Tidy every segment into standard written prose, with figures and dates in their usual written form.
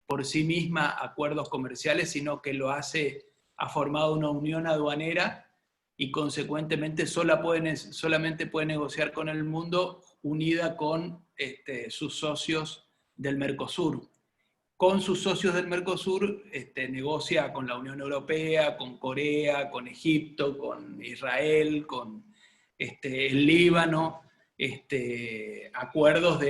por sí misma acuerdos comerciales, sino que ha formado una unión aduanera y consecuentemente solamente puede negociar con el mundo unida con sus socios del Mercosur. Con sus socios del Mercosur negocia con la Unión Europea, con Corea, con Egipto, con Israel, con el Líbano, acuerdos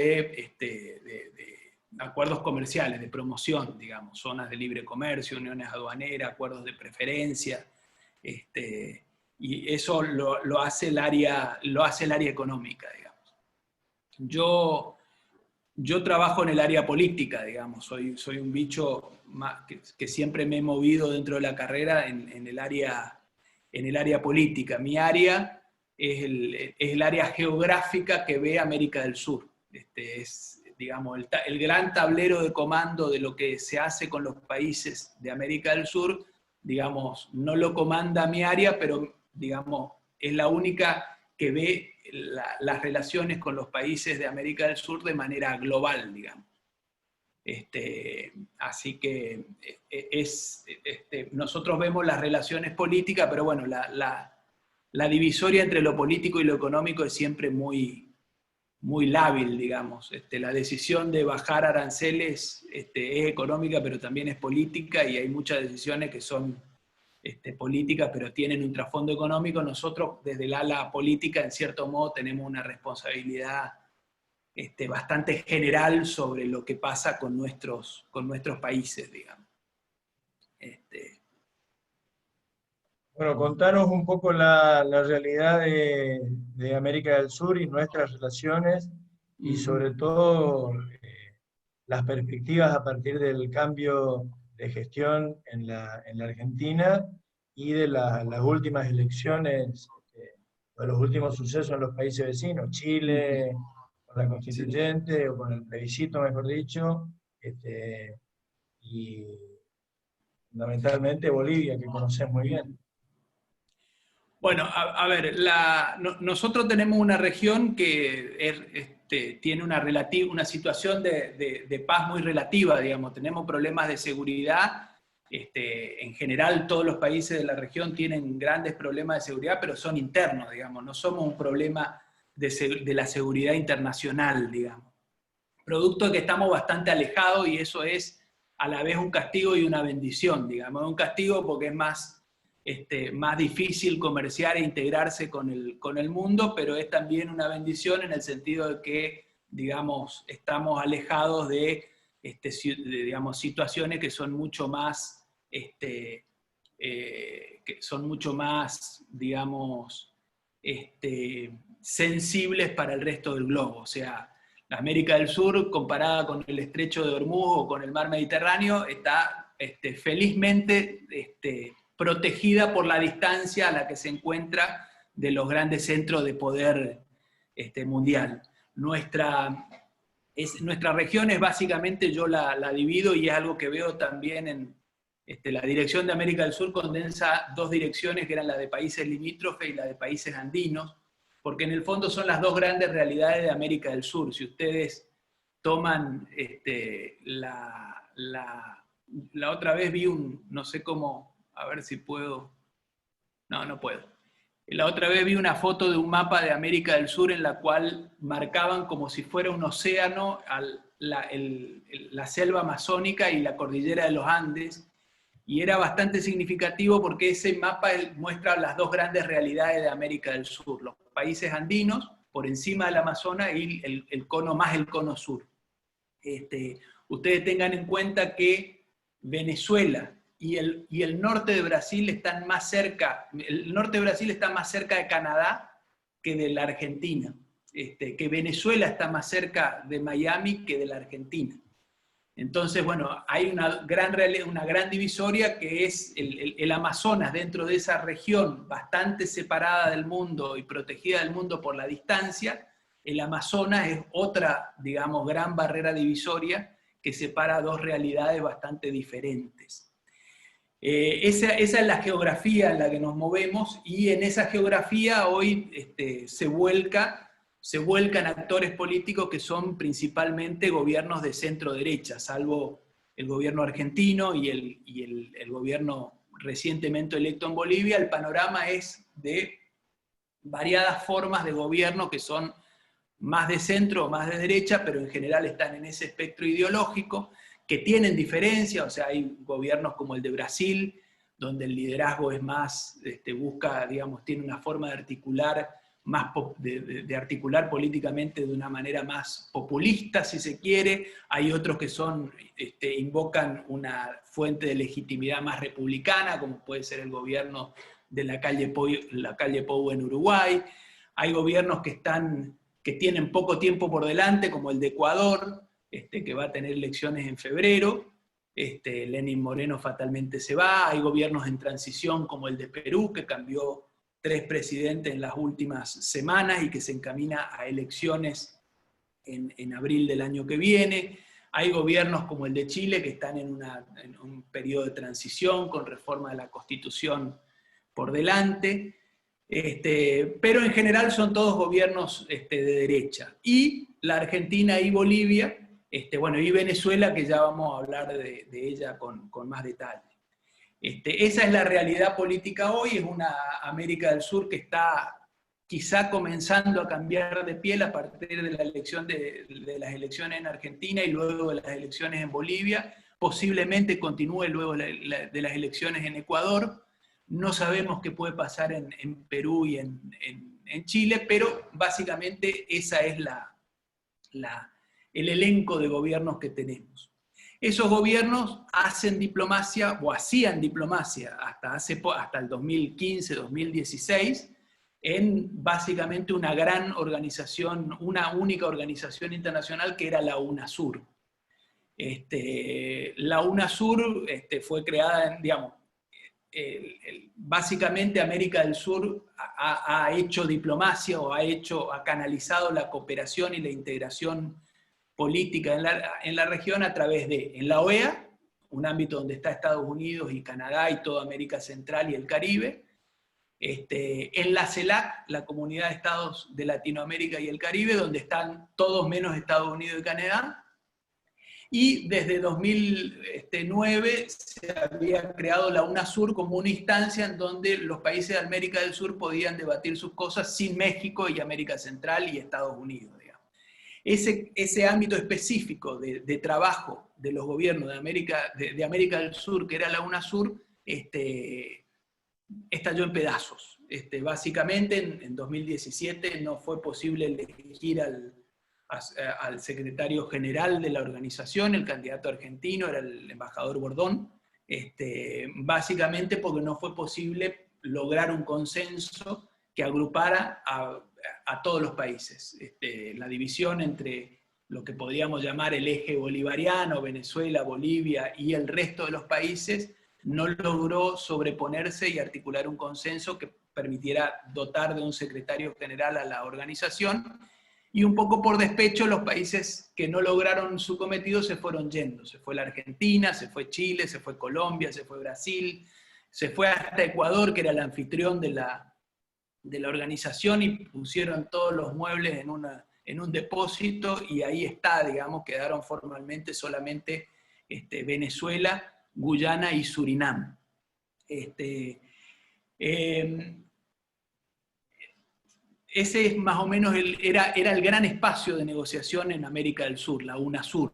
acuerdos comerciales, de promoción, digamos, zonas de libre comercio, uniones aduaneras, acuerdos de preferencia, y eso lo hace el área económica, digamos. Yo trabajo en el área política, digamos, soy un bicho que siempre me he movido dentro de la carrera en el área política. Mi área es el área geográfica que ve América del Sur. Es, digamos, el gran tablero de comando de lo que se hace con los países de América del Sur, digamos, no lo comanda mi área, pero, digamos, es la única que ve las relaciones con los países de América del Sur de manera global, digamos. Así que nosotros vemos las relaciones políticas, pero bueno, la divisoria entre lo político y lo económico es siempre muy, muy lábil, digamos. La decisión de bajar aranceles es económica, pero también es política, y hay muchas decisiones que son políticas, pero tienen un trasfondo económico. Nosotros, desde el ala política, en cierto modo, tenemos una responsabilidad bastante general sobre lo que pasa con nuestros países, digamos. Bueno, contanos un poco la realidad de América del Sur y nuestras relaciones, y sobre todo las perspectivas a partir del cambio de gestión en la Argentina y de las últimas elecciones, de los últimos sucesos en los países vecinos, Chile, con la constituyente, o con el plebiscito, mejor dicho, y fundamentalmente Bolivia, que conoces muy bien. Bueno, a ver, nosotros tenemos una región que tiene una situación de paz muy relativa, digamos. Tenemos problemas de seguridad. En general, todos los países de la región tienen grandes problemas de seguridad, pero son internos, digamos. No somos un problema de la seguridad internacional, digamos. Producto de que estamos bastante alejados, y eso es a la vez un castigo y una bendición, digamos. Un castigo porque es más difícil comerciar e integrarse con el mundo, pero es también una bendición en el sentido de que, digamos, estamos alejados de digamos, situaciones que son mucho más, digamos, sensibles para el resto del globo. O sea, la América del Sur, comparada con el Estrecho de Hormuz o con el Mar Mediterráneo, está felizmente protegida por la distancia a la que se encuentra de los grandes centros de poder mundial. Nuestra región es básicamente, yo la divido, y es algo que veo también en la Dirección de América del Sur, condensa dos direcciones que eran la de países limítrofes y la de países andinos, porque en el fondo son las dos grandes realidades de América del Sur. Si ustedes toman la otra vez vi no sé cómo, a ver si puedo, no puedo. La otra vez vi una foto de un mapa de América del Sur en la cual marcaban como si fuera un océano la selva amazónica y la cordillera de los Andes, y era bastante significativo porque ese mapa muestra las dos grandes realidades de América del Sur, los países andinos por encima del Amazonas y el cono sur. Ustedes tengan en cuenta que Venezuela y el norte de Brasil están más cerca, el norte de Brasil está más cerca de Canadá que de la Argentina, que Venezuela está más cerca de Miami que de la Argentina. Entonces, bueno, hay una gran divisoria que es el Amazonas. Dentro de esa región bastante separada del mundo y protegida del mundo por la distancia, el Amazonas es otra, digamos, gran barrera divisoria que separa dos realidades bastante diferentes. Esa es la geografía en la que nos movemos, y en esa geografía hoy se vuelcan actores políticos que son principalmente gobiernos de centro derecha, salvo el gobierno argentino y el gobierno recientemente electo en Bolivia, el panorama es de variadas formas de gobierno que son más de centro o más de derecha, pero en general están en ese espectro ideológico, que tienen diferencias. O sea, hay gobiernos como el de Brasil, donde el liderazgo es más, busca, digamos, tiene una forma de articular, de articular políticamente de una manera más populista, si se quiere. Hay otros que invocan una fuente de legitimidad más republicana, como puede ser el gobierno de la calle Pou en Uruguay. Hay gobiernos que tienen poco tiempo por delante, como el de Ecuador, que va a tener elecciones en febrero. Lenín Moreno fatalmente se va. Hay gobiernos en transición como el de Perú, que cambió 3 presidentes en las últimas semanas y que se encamina a elecciones en abril del año que viene. Hay gobiernos como el de Chile que están en un periodo de transición con reforma de la Constitución por delante. Pero en general son todos gobiernos de derecha. Y la Argentina y Bolivia, y Venezuela, que ya vamos a hablar de ella con más detalle. Esa es la realidad política hoy. Es una América del Sur que está quizá comenzando a cambiar de piel a partir de las elecciones en Argentina y luego de las elecciones en Bolivia. Posiblemente continúe luego de las elecciones en Ecuador. No sabemos qué puede pasar en Perú y en Chile, pero básicamente esa es el elenco de gobiernos que tenemos. Esos gobiernos hacen diplomacia, o hacían diplomacia hasta el 2015, 2016, en básicamente una gran organización, una única organización internacional que era la UNASUR. La UNASUR fue creada, básicamente América del Sur ha hecho diplomacia o ha canalizado la cooperación y la integración política en la región a través en la OEA, un ámbito donde está Estados Unidos y Canadá y toda América Central y el Caribe, en la CELAC, la Comunidad de Estados de Latinoamérica y el Caribe, donde están todos menos Estados Unidos y Canadá, y desde 2009 se había creado la UNASUR como una instancia en donde los países de América del Sur podían debatir sus cosas sin México y América Central y Estados Unidos. Ese ámbito específico de trabajo de los gobiernos de América del Sur, que era la UNASUR, estalló en pedazos. Básicamente en 2017 no fue posible elegir al secretario general de la organización. El candidato argentino era el embajador Bordón, básicamente porque no fue posible lograr un consenso que agrupara a todos los países. La división entre lo que podríamos llamar el eje bolivariano, Venezuela, Bolivia y el resto de los países, no logró sobreponerse y articular un consenso que permitiera dotar de un secretario general a la organización, y un poco por despecho los países que no lograron su cometido se fueron yendo. Se fue la Argentina, se fue Chile, se fue Colombia, se fue Brasil, se fue hasta Ecuador, que era el anfitrión de la organización, y pusieron todos los muebles en un depósito, y ahí está, digamos, quedaron formalmente solamente Venezuela, Guyana y Surinam. Ese es más o menos era el gran espacio de negociación en América del Sur, la UNASUR.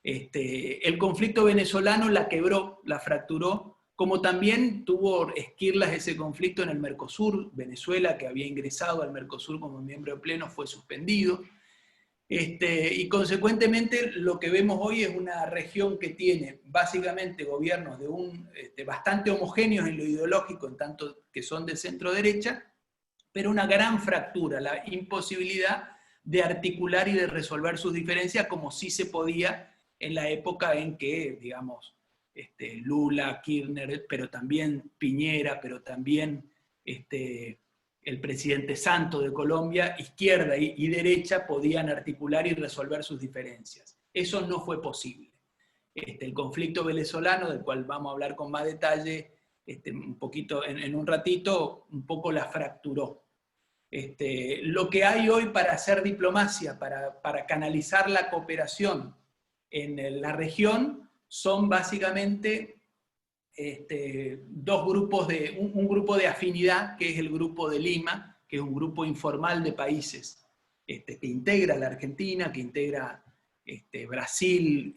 El conflicto venezolano la quebró, la fracturó, como también tuvo esquirlas ese conflicto en el Mercosur. Venezuela, que había ingresado al Mercosur como miembro pleno, fue suspendido. Y consecuentemente lo que vemos hoy es una región que tiene básicamente gobiernos bastante homogéneos en lo ideológico, en tanto que son de centro-derecha, pero una gran fractura, la imposibilidad de articular y de resolver sus diferencias como sí se podía en la época en que, digamos, Lula, Kirchner, pero también Piñera, pero también el presidente Santos de Colombia, izquierda y derecha, podían articular y resolver sus diferencias. Eso no fue posible. El conflicto venezolano, del cual vamos a hablar con más detalle un poquito en un ratito, un poco la fracturó. Lo que hay hoy para hacer diplomacia, para canalizar la cooperación en la región, son básicamente dos grupos un grupo de afinidad, que es el grupo de Lima, que es un grupo informal de países que integra la Argentina, que integra Brasil,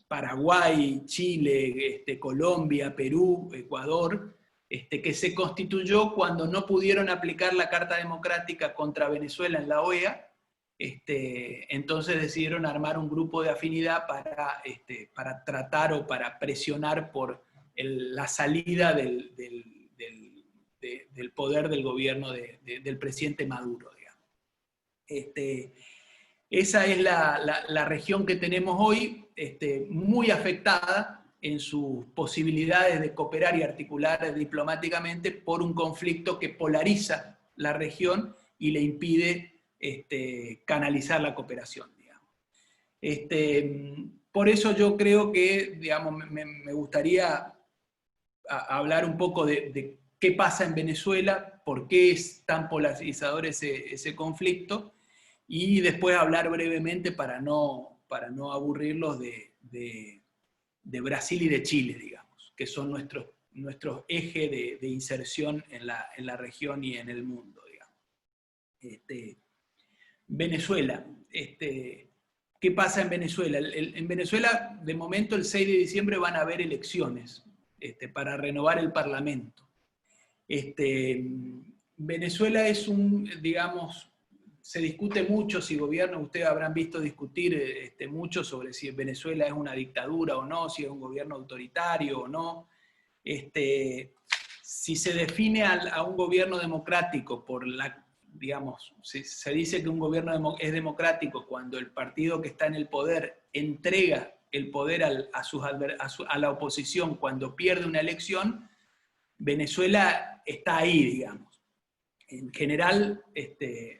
Paraguay, Chile, Colombia, Perú, Ecuador, que se constituyó cuando no pudieron aplicar la Carta Democrática contra Venezuela en la OEA. Entonces decidieron armar un grupo de afinidad para tratar o para presionar por la salida del poder del gobierno del presidente Maduro, digamos. Esa es la región que tenemos hoy, muy afectada en sus posibilidades de cooperar y articular diplomáticamente por un conflicto que polariza la región y le impide canalizar la cooperación, digamos. Por eso yo creo que, digamos, me gustaría hablar un poco de qué pasa en Venezuela, por qué es tan polarizador ese conflicto, y después hablar brevemente, para no aburrirlos, de Brasil y de Chile, digamos, que son nuestros ejes de inserción en la región y en el mundo, digamos. Venezuela. ¿Qué pasa en Venezuela? En Venezuela, de momento, el 6 de diciembre van a haber elecciones para renovar el Parlamento. Venezuela es digamos, se discute mucho si gobierno, ustedes habrán visto discutir mucho sobre si Venezuela es una dictadura o no, si es un gobierno autoritario o no. Si se define a un gobierno democrático por digamos, se dice que un gobierno es democrático cuando el partido que está en el poder entrega el poder a la oposición cuando pierde una elección. Venezuela está ahí, digamos. En general,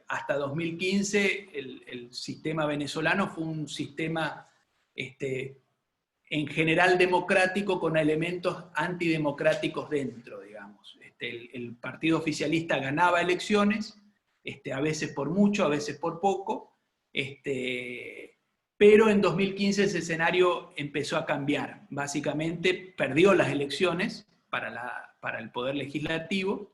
hasta 2015, el sistema venezolano fue un sistema en general democrático, con elementos antidemocráticos dentro, digamos. El partido oficialista ganaba elecciones, a veces por mucho, a veces por poco, pero en 2015 ese escenario empezó a cambiar. Básicamente perdió las elecciones para el poder legislativo,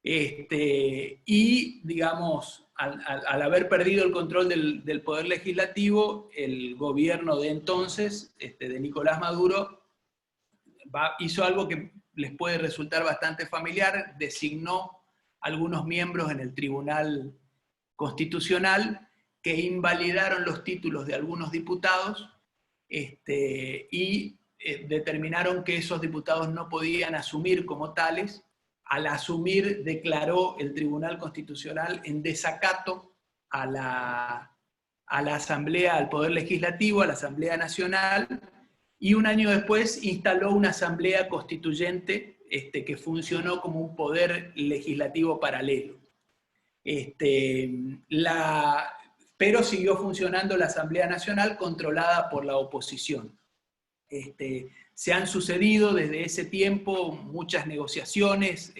y, digamos, al haber perdido el control del poder legislativo, el gobierno de entonces, de Nicolás Maduro, hizo algo que les puede resultar bastante familiar: designó algunos miembros en el Tribunal Constitucional que invalidaron los títulos de algunos diputados, y determinaron que esos diputados no podían asumir como tales. Al asumir, declaró el Tribunal Constitucional en desacato a la Asamblea, al Poder Legislativo, a la Asamblea Nacional, y un año después instaló una Asamblea Constituyente que funcionó como un poder legislativo paralelo. Pero siguió funcionando la Asamblea Nacional, controlada por la oposición. Se han sucedido desde ese tiempo muchas negociaciones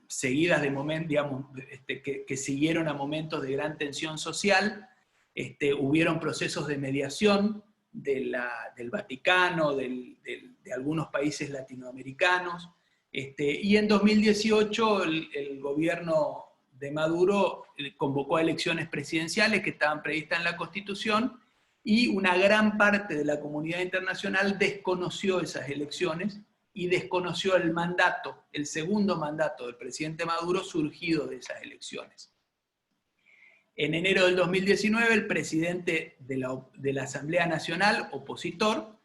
seguidas de momentos, digamos, que siguieron a momentos de gran tensión social. Hubieron procesos de mediación del Vaticano, de algunos países latinoamericanos, y en 2018 el gobierno de Maduro convocó a elecciones presidenciales que estaban previstas en la Constitución, y una gran parte de la comunidad internacional desconoció esas elecciones y desconoció el mandato, el segundo mandato del presidente Maduro surgido de esas elecciones. En enero del 2019, el presidente de la Asamblea Nacional, opositor,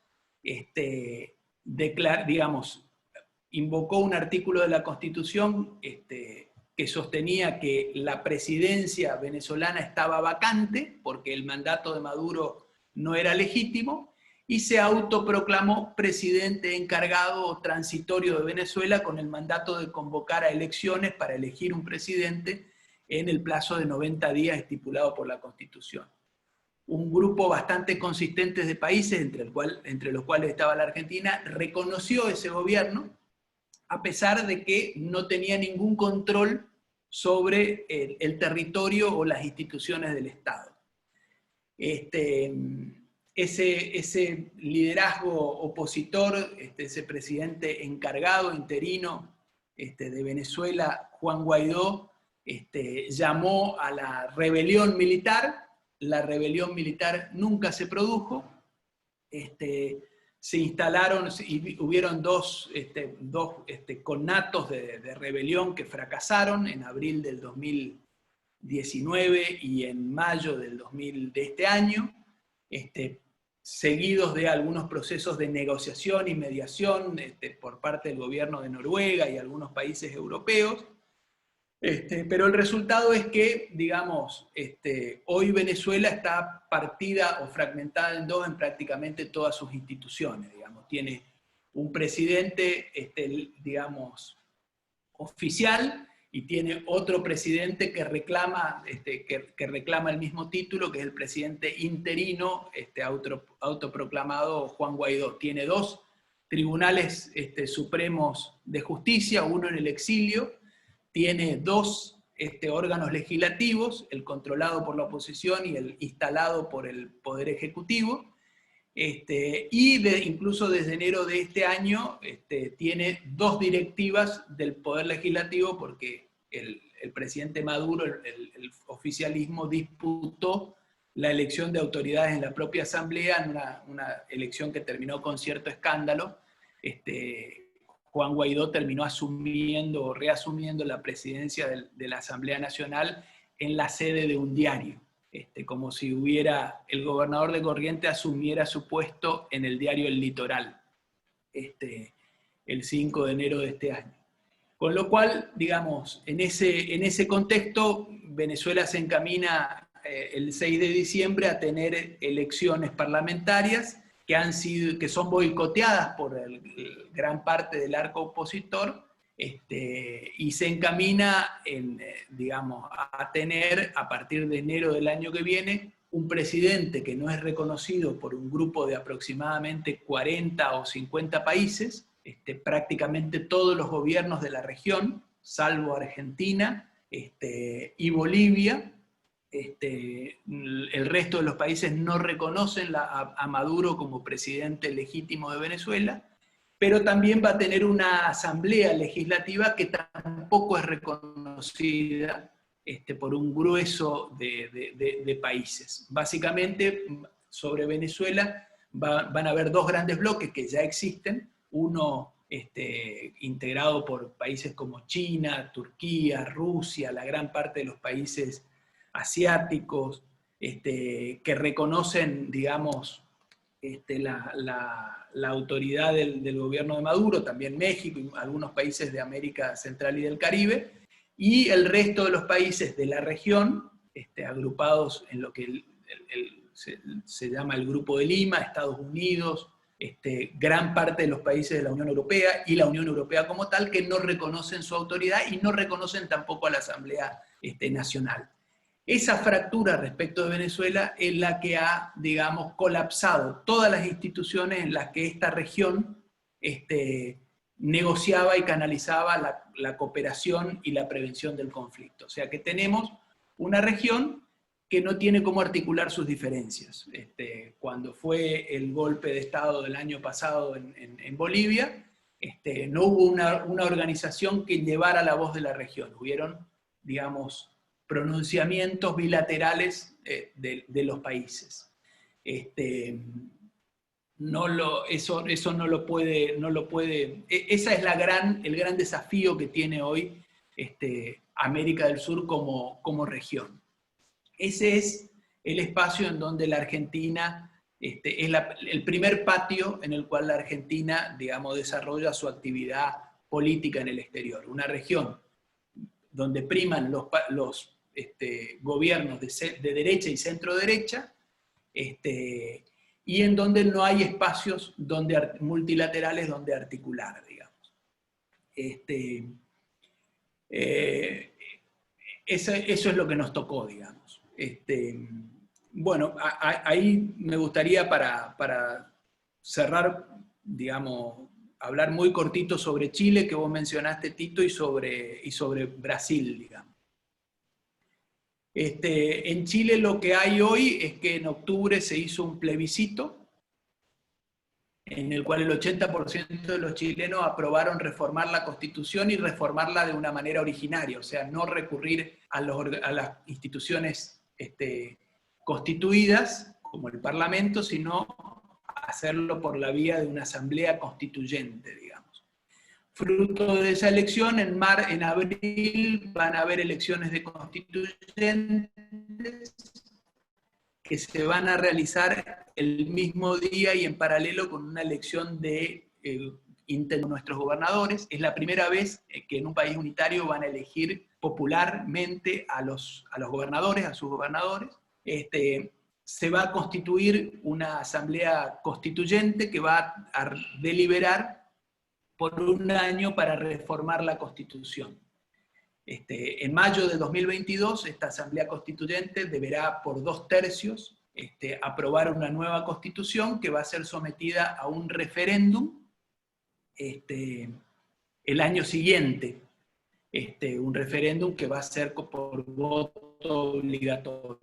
invocó un artículo de la Constitución que sostenía que la presidencia venezolana estaba vacante porque el mandato de Maduro no era legítimo, y se autoproclamó presidente encargado o transitorio de Venezuela, con el mandato de convocar a elecciones para elegir un presidente en el plazo de 90 días estipulado por la Constitución. Un grupo bastante consistente de países, entre los cuales estaba la Argentina, reconoció ese gobierno, a pesar de que no tenía ningún control sobre el territorio o las instituciones del Estado. ese liderazgo opositor, ese presidente encargado, interino de Venezuela, Juan Guaidó, llamó a la rebelión militar. La rebelión militar nunca se produjo. Se instalaron y hubieron dos conatos de rebelión que fracasaron en abril del 2019 y en mayo de este año, seguidos de algunos procesos de negociación y mediación por parte del gobierno de Noruega y algunos países europeos. Pero el resultado es que, digamos, hoy Venezuela está partida o fragmentada en dos en prácticamente todas sus instituciones, digamos. Tiene un presidente, digamos, oficial, y tiene otro presidente que reclama, que reclama el mismo título, que es el presidente interino, autoproclamado Juan Guaidó. Tiene dos tribunales supremos de justicia, uno en el exilio, tiene dos órganos legislativos, el controlado por la oposición y el instalado por el Poder Ejecutivo, incluso desde enero de este año tiene dos directivas del Poder Legislativo porque el presidente Maduro, el oficialismo, disputó la elección de autoridades en la propia Asamblea, en una elección que terminó con cierto escándalo. Juan Guaidó terminó reasumiendo la presidencia de la Asamblea Nacional en la sede de un diario. Como si el gobernador de Corrientes asumiera su puesto en el diario El Litoral, el 5 de enero de este año. Con lo cual, digamos, en ese contexto, Venezuela se encamina el 6 de diciembre a tener elecciones parlamentarias que son boicoteadas por gran parte del arco opositor, y se encamina digamos, a tener, a partir de enero del año que viene, un presidente que no es reconocido por un grupo de aproximadamente 40 o 50 países, prácticamente todos los gobiernos de la región, salvo Argentina y Bolivia. El resto de los países no reconocen a Maduro como presidente legítimo de Venezuela, pero también va a tener una asamblea legislativa que tampoco es reconocida por un grueso de países. Básicamente, sobre Venezuela van a haber dos grandes bloques que ya existen, uno integrado por países como China, Turquía, Rusia, la gran parte de los países asiáticos, que reconocen, digamos, la autoridad del gobierno de Maduro, también México y algunos países de América Central y del Caribe, y el resto de los países de la región, agrupados en lo que se llama el Grupo de Lima, Estados Unidos, gran parte de los países de la Unión Europea y la Unión Europea como tal, que no reconocen su autoridad y no reconocen tampoco a la Asamblea Nacional. Esa fractura respecto de Venezuela es la que ha, digamos, colapsado todas las instituciones en las que esta región negociaba y canalizaba la cooperación y la prevención del conflicto. O sea que tenemos una región que no tiene cómo articular sus diferencias. Cuando fue el golpe de Estado del año pasado en Bolivia, no hubo una organización que llevara la voz de la región. Hubieron, digamos, pronunciamientos bilaterales de los países. Eso no lo puede, esa es el gran desafío que tiene hoy América del Sur como región. Ese es el espacio en donde la Argentina, es el primer patio en el cual la Argentina, digamos, desarrolla su actividad política en el exterior. Una región donde priman los gobiernos de derecha y centro derecha, y en donde no hay espacios multilaterales donde articular, digamos. Eso es lo que nos tocó, digamos. Bueno, ahí me gustaría para cerrar, digamos, hablar muy cortito sobre Chile, que vos mencionaste, Tito, y sobre Brasil, digamos. En Chile lo que hay hoy es que en octubre se hizo un plebiscito en el cual el 80% de los chilenos aprobaron reformar la Constitución y reformarla de una manera originaria, o sea, no recurrir a las instituciones constituidas, como el Parlamento, sino hacerlo por la vía de una asamblea constituyente, digamos. Fruto de esa elección, en abril van a haber elecciones de constituyentes que se van a realizar el mismo día y en paralelo con una elección de nuestros gobernadores. Es la primera vez que en un país unitario van a elegir popularmente a los gobernadores, a sus gobernadores. Se va a constituir una asamblea constituyente que va a deliberar por un año para reformar la Constitución. En mayo de 2022, esta Asamblea Constituyente deberá por 2/3 aprobar una nueva Constitución que va a ser sometida a un referéndum el año siguiente. Un referéndum que va a ser por voto obligatorio.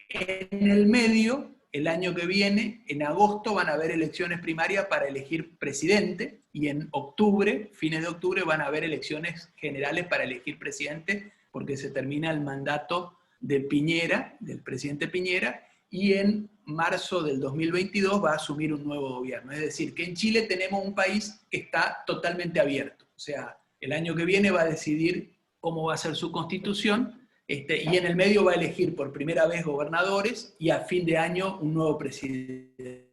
En el medio, el año que viene, en agosto, van a haber elecciones primarias para elegir presidente, y en octubre, fines de octubre, van a haber elecciones generales para elegir presidente, porque se termina el mandato de Piñera, del presidente Piñera, y en marzo del 2022 va a asumir un nuevo gobierno. Es decir, que en Chile tenemos un país que está totalmente abierto. O sea, el año que viene va a decidir cómo va a ser su constitución, y en el medio va a elegir por primera vez gobernadores y a fin de año un nuevo presidente.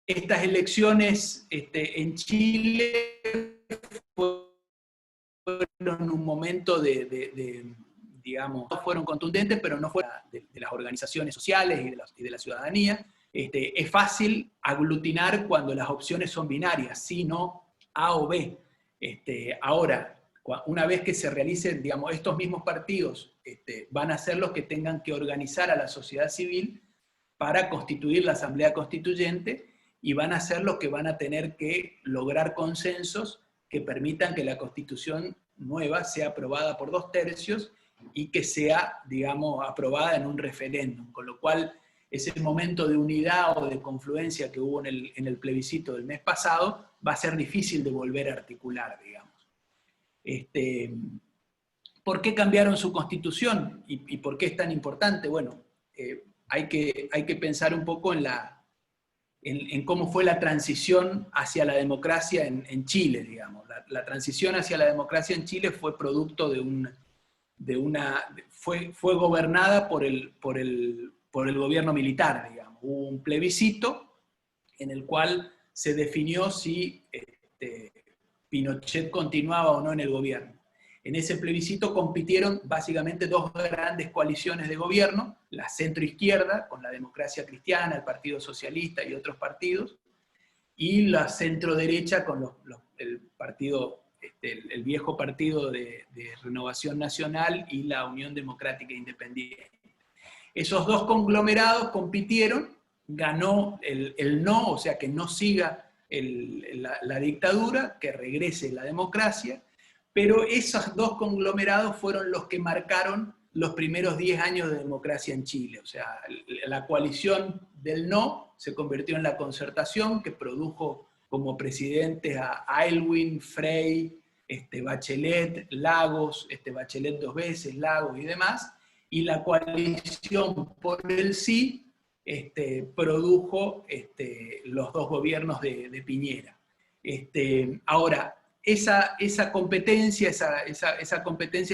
Estas elecciones en Chile fueron un momento digamos, fueron contundentes, pero no fueron de las organizaciones sociales y de la ciudadanía. Es fácil aglutinar cuando las opciones son binarias, sí, no, A o B. Ahora, una vez que se realicen, digamos, estos mismos partidos van a ser los que tengan que organizar a la sociedad civil para constituir la Asamblea Constituyente, y van a ser los que van a tener que lograr consensos que permitan que la Constitución nueva sea aprobada por 2/3 y que sea, digamos, aprobada en un referéndum, con lo cual ese momento de unidad o de confluencia que hubo en el plebiscito del mes pasado va a ser difícil de volver a articular, digamos. ¿Por qué cambiaron su constitución? ¿Y por qué es tan importante? Bueno, hay que pensar un poco en cómo fue la transición hacia la democracia en Chile, digamos. La transición hacia la democracia en Chile fue producto fue gobernada por el gobierno militar, digamos. Hubo un plebiscito en el cual se definió si Pinochet continuaba o no en el gobierno. En ese plebiscito compitieron básicamente dos grandes coaliciones de gobierno, la centroizquierda, con la Democracia Cristiana, el Partido Socialista y otros partidos, y la centroderecha con el viejo partido de Renovación Nacional y la Unión Democrática Independiente. Esos dos conglomerados compitieron, ganó el no, o sea, que no siga la dictadura, que regrese la democracia, pero esos dos conglomerados fueron los que marcaron los primeros 10 años de democracia en Chile. O sea, la coalición del no se convirtió en la concertación, que produjo como presidentes a Aylwin, Frey, Bachelet, Lagos, Bachelet 2 veces, Lagos y demás, y la coalición por el sí produjo los dos gobiernos de Piñera. Ahora, esa competencia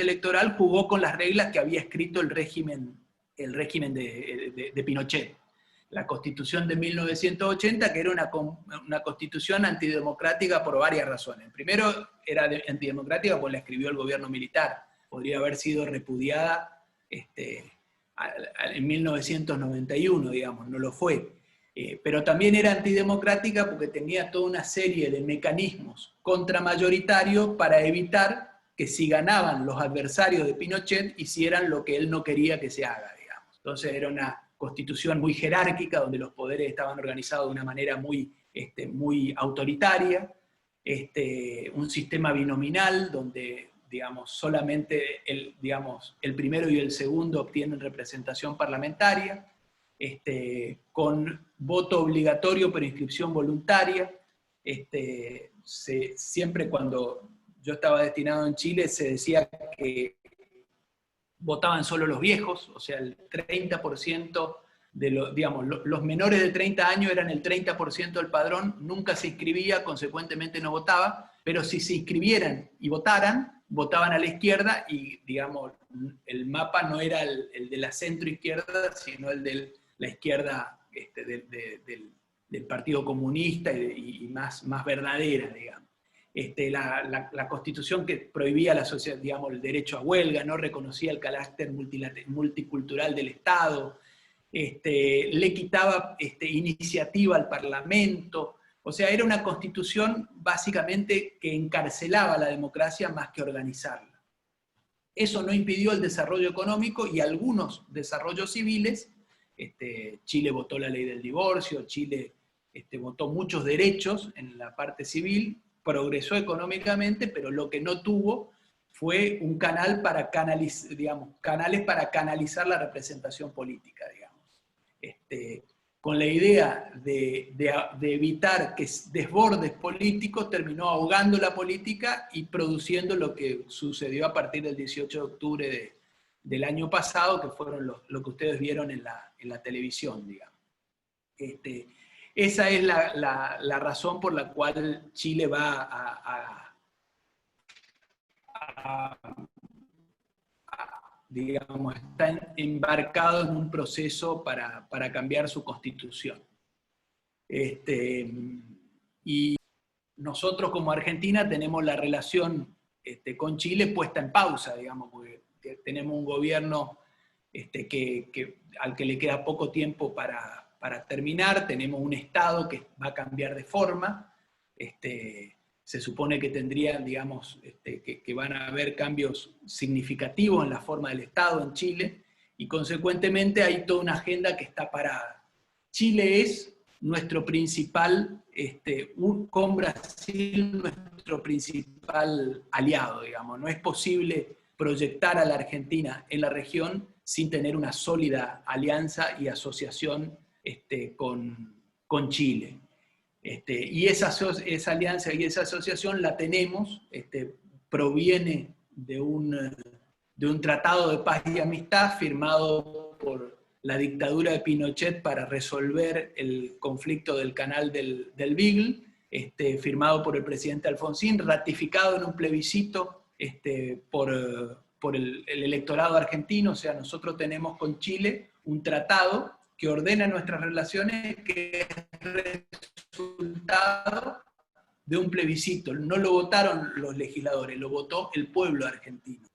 electoral jugó con las reglas que había escrito el régimen de Pinochet. La Constitución de 1980, que era una constitución antidemocrática por varias razones. Primero, era antidemocrática porque la escribió el gobierno militar. Podría haber sido repudiada en 1991, digamos, no lo fue. Pero también era antidemocrática porque tenía toda una serie de mecanismos contramayoritarios para evitar que, si ganaban los adversarios de Pinochet, hicieran lo que él no quería que se haga, digamos. Entonces era una constitución muy jerárquica, donde los poderes estaban organizados de una manera muy muy autoritaria, un sistema binominal donde, digamos, solamente el primero y el segundo obtienen representación parlamentaria, con voto obligatorio pero inscripción voluntaria. Siempre cuando yo estaba destinado en Chile se decía que votaban solo los viejos, o sea, el 30% de los menores de 30 años eran el 30% del padrón, nunca se inscribía, consecuentemente no votaba, pero si se inscribieran y votaran, votaban a la izquierda y, digamos, el mapa no era el de la centro-izquierda, sino el de la izquierda del Partido Comunista y más verdadera, digamos. La Constitución que prohibía la sociedad, digamos, el derecho a huelga, no reconocía el carácter multicultural del Estado, le quitaba iniciativa al Parlamento. O sea, era una Constitución básicamente que encarcelaba la democracia más que organizarla. Eso no impidió el desarrollo económico y algunos desarrollos civiles. Chile votó la ley del divorcio, Chile votó muchos derechos en la parte civil, progresó económicamente, pero lo que no tuvo fue un canal para canales para canalizar la representación política, digamos. Con la idea de evitar que desbordes políticos, terminó ahogando la política y produciendo lo que sucedió a partir del 18 de octubre del año pasado, que fueron lo que ustedes vieron en la televisión, digamos. Esa es la razón por la cual Chile va digamos, está embarcado en un proceso para cambiar su constitución. Y nosotros como Argentina tenemos la relación con Chile puesta en pausa, digamos, porque tenemos un gobierno al que le queda poco tiempo para terminar, tenemos un Estado que va a cambiar de forma, se supone que tendrían, digamos, que van a haber cambios significativos en la forma del Estado en Chile, y consecuentemente hay toda una agenda que está parada. Chile es nuestro principal, con Brasil, nuestro principal aliado, digamos. No es posible proyectar a la Argentina en la región sin tener una sólida alianza y asociación con Chile. Y esa alianza y esa asociación la tenemos, proviene de un tratado de paz y amistad firmado por la dictadura de Pinochet para resolver el conflicto del canal del Beagle, firmado por el presidente Alfonsín, ratificado en un plebiscito por el electorado argentino. O sea, nosotros tenemos con Chile un tratado que ordena nuestras relaciones, que es resultado de un plebiscito. No lo votaron los legisladores, lo votó el pueblo argentino.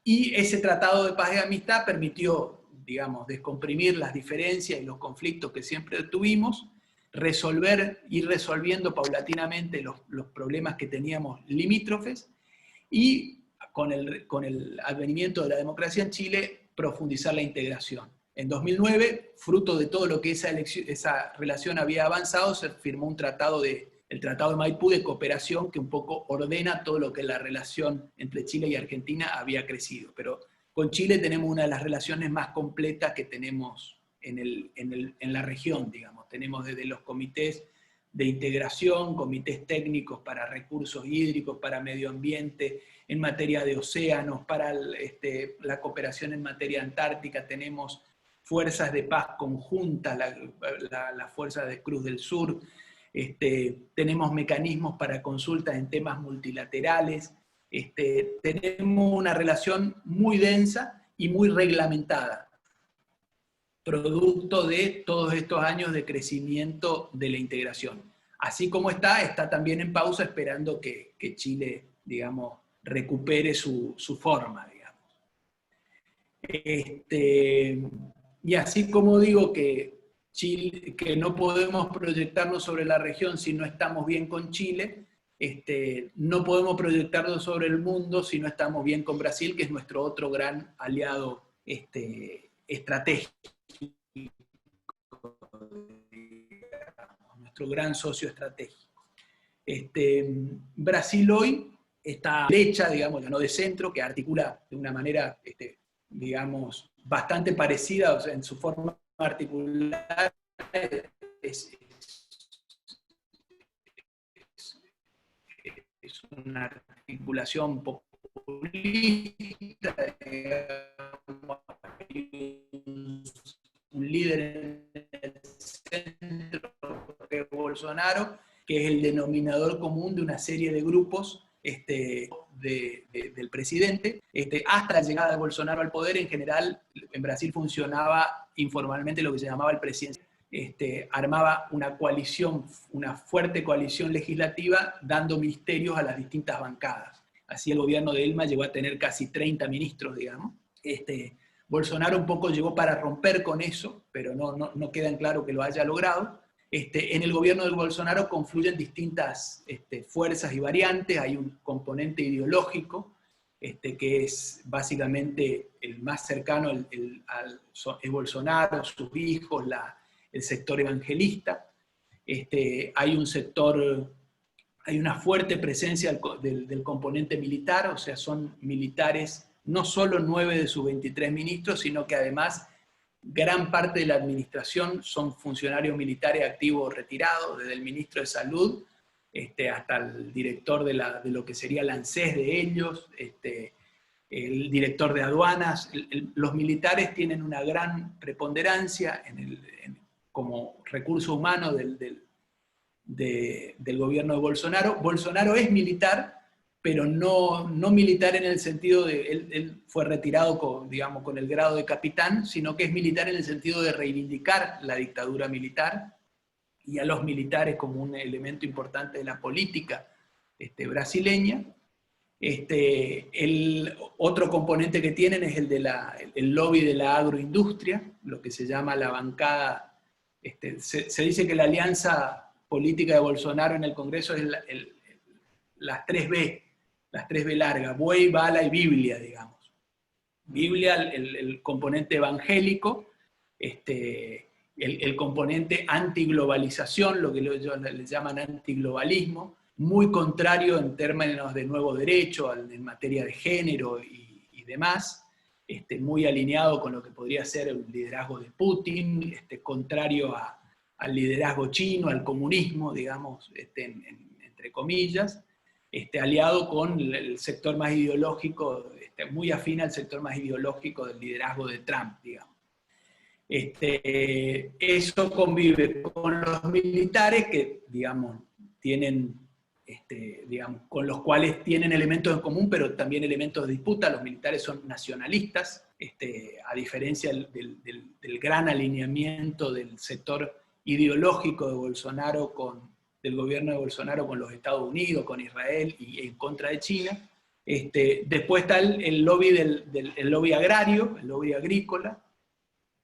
Y ese tratado de paz y amistad permitió, digamos, descomprimir las diferencias y los conflictos que siempre tuvimos, ir resolviendo paulatinamente los problemas que teníamos limítrofes, y con el advenimiento de la democracia en Chile, profundizar la integración. En 2009, fruto de todo lo que esa relación había avanzado, se firmó el Tratado de Maipú de cooperación, que un poco ordena todo lo que la relación entre Chile y Argentina había crecido. Pero con Chile tenemos una de las relaciones más completas que tenemos en la región, digamos. Tenemos desde los comités de integración, comités técnicos para recursos hídricos, para medio ambiente, en materia de océanos, para la cooperación en materia antártica, tenemos fuerzas de paz conjuntas, la Fuerza de Cruz del Sur, tenemos mecanismos para consultas en temas multilaterales, tenemos una relación muy densa y muy reglamentada, producto de todos estos años de crecimiento de la integración. Así como está también en pausa, esperando que Chile, digamos, recupere su forma, digamos. Y así como digo que no podemos proyectarnos sobre la región si no estamos bien con Chile, no podemos proyectarnos sobre el mundo si no estamos bien con Brasil, que es nuestro otro gran aliado estratégico, nuestro gran socio estratégico. Brasil hoy está derecha, digamos, no de centro, que articula de una manera, digamos, bastante parecida, o sea, en su forma particular, es una articulación populista, digamos, un líder en el centro, que es Bolsonaro, que es el denominador común de una serie de grupos del presidente. Hasta la llegada de Bolsonaro al poder, en general, en Brasil funcionaba informalmente lo que se llamaba el presidencialismo. Armaba una coalición, una fuerte coalición legislativa, dando ministerios a las distintas bancadas. Así el gobierno de Dilma llegó a tener casi 30 ministros, digamos. Bolsonaro un poco llegó para romper con eso, pero no queda en claro que lo haya logrado. En el gobierno de Bolsonaro confluyen distintas fuerzas y variantes. Hay un componente ideológico, que es básicamente el más cercano es Bolsonaro, sus hijos, el sector evangelista. Hay un sector, hay una fuerte presencia del componente militar, o sea, son militares, no solo 9 de sus 23 ministros, sino que además gran parte de la administración son funcionarios militares activos o retirados, desde el ministro de Salud hasta el director de lo que sería la ANSES de ellos, el director de aduanas. Los militares tienen una gran preponderancia como recurso humano del gobierno de Bolsonaro. Bolsonaro es militar, pero no militar en el sentido de, él fue retirado con el grado de capitán, sino que es militar en el sentido de reivindicar la dictadura militar y a los militares como un elemento importante de la política brasileña. El otro componente que tienen es el lobby de la agroindustria, lo que se llama la bancada. Se dice que la alianza política de Bolsonaro en el Congreso es las 3B, las 3B largas: buey, bala y Biblia, digamos. Biblia, el componente evangélico, el componente antiglobalización, lo que ellos le llaman antiglobalismo, muy contrario en términos de nuevo derecho, en materia de género y demás, muy alineado con lo que podría ser el liderazgo de Putin, contrario al liderazgo chino, al comunismo, digamos, entre comillas, aliado con el sector más ideológico, muy afín al sector más ideológico del liderazgo de Trump, digamos. Eso convive con los militares que, digamos, con los cuales tienen elementos en común, pero también elementos de disputa. Los militares son nacionalistas, a diferencia del gran alineamiento del sector ideológico de Bolsonaro del gobierno de Bolsonaro con los Estados Unidos, con Israel y en contra de China. Después está el lobby el lobby agrario, el lobby agrícola,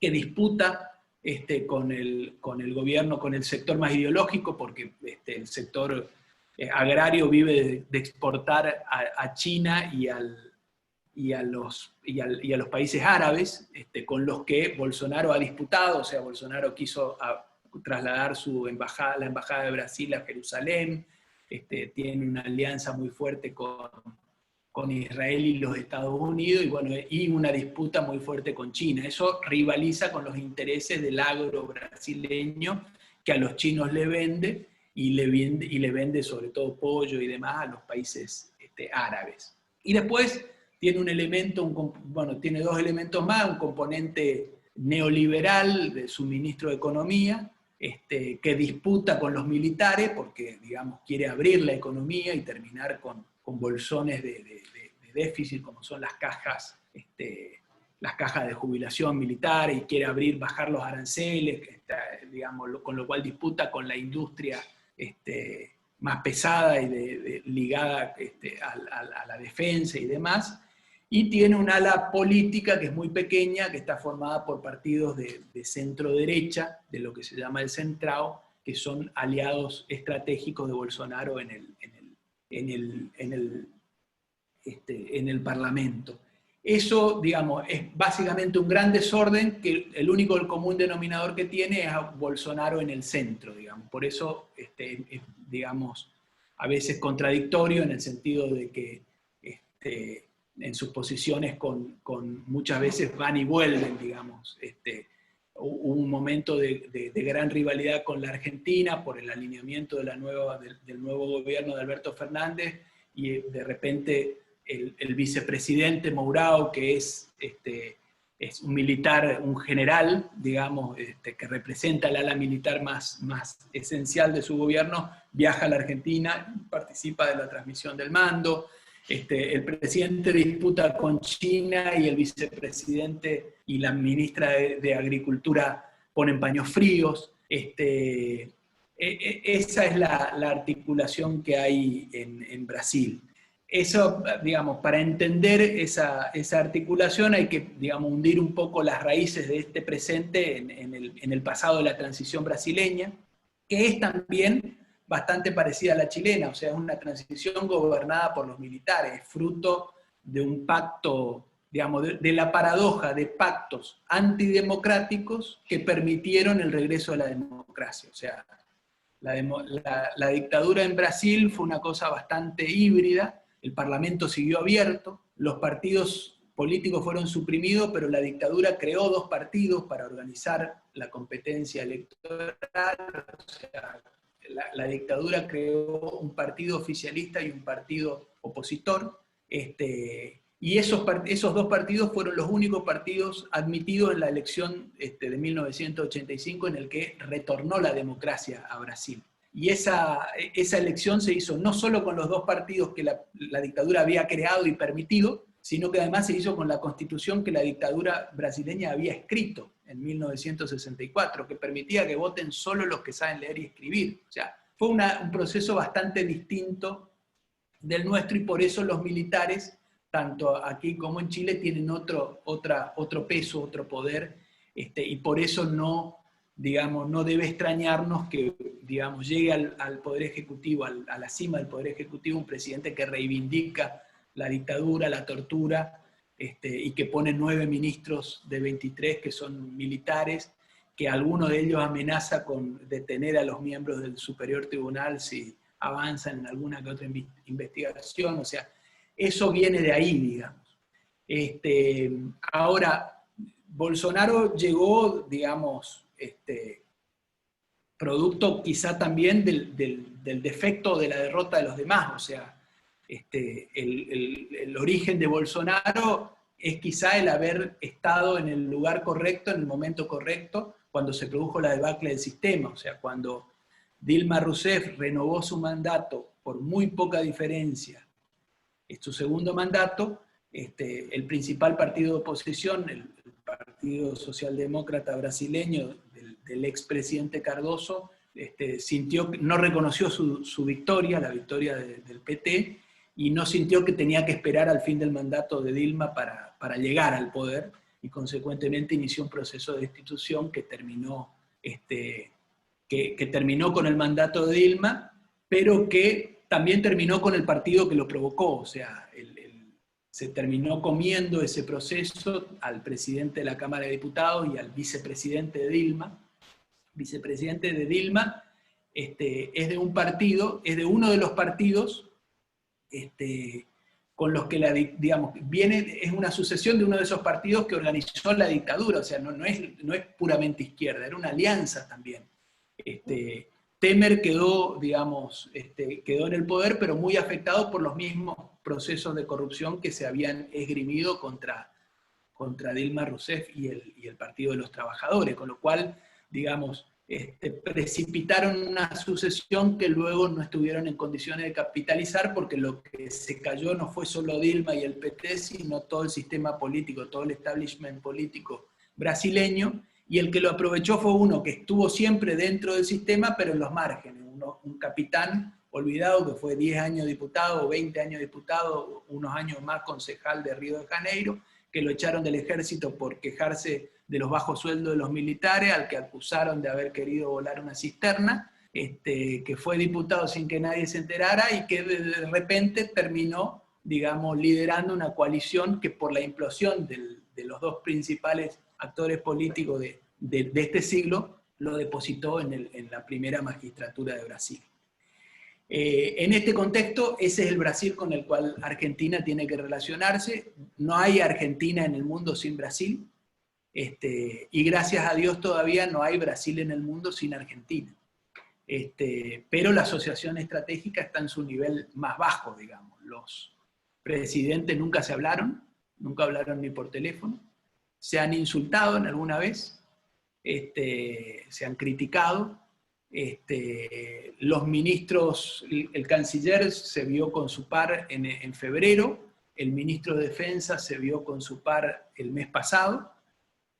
que disputa con el gobierno, con el sector más ideológico, porque el sector agrario vive de exportar a China y a los países árabes, con los que Bolsonaro ha disputado. O sea, Bolsonaro quiso trasladar la embajada de Brasil a Jerusalén, tiene una alianza muy fuerte con Israel y los Estados Unidos, y una disputa muy fuerte con China. Eso rivaliza con los intereses del agro brasileño, que a los chinos le vende, y le vende sobre todo pollo y demás a los países árabes. Y después tiene tiene dos elementos más: un componente neoliberal de su ministro de Economía, que disputa con los militares porque, digamos, quiere abrir la economía y terminar con bolsones de déficit, como son las cajas de jubilación militar, y quiere bajar los aranceles, digamos, con lo cual disputa con la industria más pesada y ligada a la defensa y demás. Y tiene un ala política que es muy pequeña, que está formada por partidos de centro-derecha, de lo que se llama el Centrao, que son aliados estratégicos de Bolsonaro en el Parlamento. Eso, digamos, es básicamente un gran desorden que el único común denominador que tiene es a Bolsonaro en el centro, digamos. Por eso, es, digamos, a veces contradictorio en el sentido de que en sus posiciones muchas veces van y vuelven, digamos. Hubo un momento de gran rivalidad con la Argentina por el alineamiento del nuevo gobierno de Alberto Fernández, y de repente el vicepresidente Mourão, que es un militar, un general, digamos, que representa el ala militar más esencial de su gobierno, viaja a la Argentina, participa de la transmisión del mando. El presidente disputa con China y el vicepresidente y la ministra de Agricultura ponen paños fríos. Esa es la articulación que hay en Brasil. Eso, digamos, para entender esa articulación hay que, digamos, hundir un poco las raíces de este presente en el pasado de la transición brasileña, que es también bastante parecida a la chilena, o sea, es una transición gobernada por los militares, fruto de un pacto, digamos, de la paradoja de pactos antidemocráticos que permitieron el regreso de la democracia. O sea, la dictadura en Brasil fue una cosa bastante híbrida, el parlamento siguió abierto, los partidos políticos fueron suprimidos, pero la dictadura creó 2 partidos para organizar la competencia electoral. O sea, la dictadura creó un partido oficialista y un partido opositor, y esos 2 partidos fueron los únicos partidos admitidos en la elección de 1985 en el que retornó la democracia a Brasil. Y esa elección se hizo no solo con los 2 partidos que la dictadura había creado y permitido, sino que además se hizo con la constitución que la dictadura brasileña había escrito en 1964, que permitía que voten solo los que saben leer y escribir. O sea, fue un proceso bastante distinto del nuestro, y por eso los militares, tanto aquí como en Chile, tienen otro peso, otro poder, y por eso no debe extrañarnos que, digamos, llegue al Poder Ejecutivo, a la cima del Poder Ejecutivo, un presidente que reivindica la dictadura, la tortura, y que pone 9 ministros de 23 que son militares, que alguno de ellos amenaza con detener a los miembros del Superior Tribunal si avanzan en alguna que otra investigación. O sea, eso viene de ahí, digamos. Ahora, Bolsonaro llegó, digamos, producto quizá también del defecto de la derrota de los demás. O sea, el origen de Bolsonaro es quizá el haber estado en el lugar correcto, en el momento correcto, cuando se produjo la debacle del sistema. O sea, cuando Dilma Rousseff renovó su mandato por muy poca diferencia, su segundo mandato, el principal partido de oposición, el Partido Socialdemócrata brasileño del expresidente Cardoso, no reconoció su victoria, la victoria del PT, y no sintió que tenía que esperar al fin del mandato de Dilma para llegar al poder, y consecuentemente inició un proceso de destitución que terminó con el mandato de Dilma, pero que también terminó con el partido que lo provocó. O sea, se terminó comiendo ese proceso al presidente de la Cámara de Diputados y al vicepresidente de Dilma. Vicepresidente de Dilma es de uno de los partidos con los que es una sucesión de uno de esos partidos que organizó la dictadura. O sea, no es puramente izquierda, era una alianza también. Temer quedó en el poder, pero muy afectado por los mismos procesos de corrupción que se habían esgrimido contra Dilma Rousseff y el Partido de los Trabajadores, con lo cual, digamos, precipitaron una sucesión que luego no estuvieron en condiciones de capitalizar, porque lo que se cayó no fue solo Dilma y el PT, sino todo el sistema político, todo el establishment político brasileño, y el que lo aprovechó fue uno que estuvo siempre dentro del sistema, pero en los márgenes, un capitán olvidado que fue 10 años diputado, 20 años diputado, unos años más concejal de Río de Janeiro, que lo echaron del ejército por quejarse de los bajos sueldos de los militares, al que acusaron de haber querido volar una cisterna, que fue diputado sin que nadie se enterara, y que de repente terminó digamos, liderando una coalición que por la implosión de los dos principales actores políticos de este siglo, lo depositó en la primera magistratura de Brasil. En este contexto, ese es el Brasil con el cual Argentina tiene que relacionarse. No hay Argentina en el mundo sin Brasil, y gracias a Dios todavía no hay Brasil en el mundo sin Argentina. Pero la asociación estratégica está en su nivel más bajo, digamos. Los presidentes nunca se hablaron, nunca hablaron ni por teléfono, se han insultado en alguna vez, se han criticado. Los ministros, el canciller se vio con su par en febrero, el ministro de Defensa se vio con su par el mes pasado.